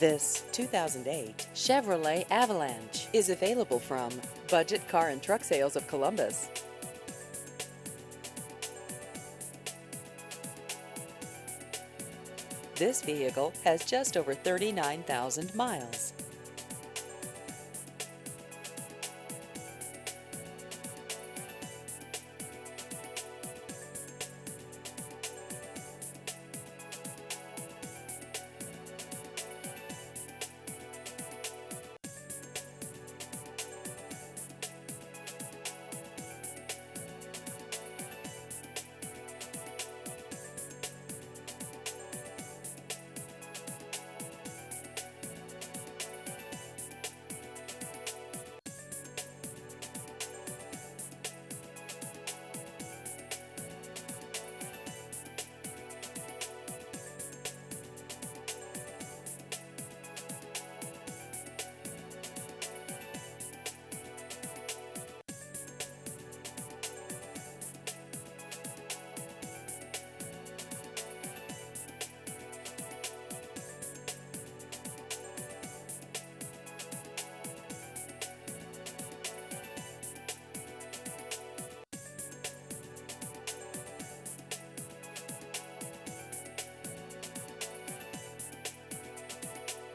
This 2008 Chevrolet Avalanche is available from Budget Car and Truck Sales of Columbus. This vehicle has just over 39,000 miles.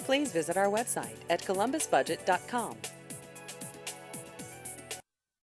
Please visit our website at columbusbudget.com.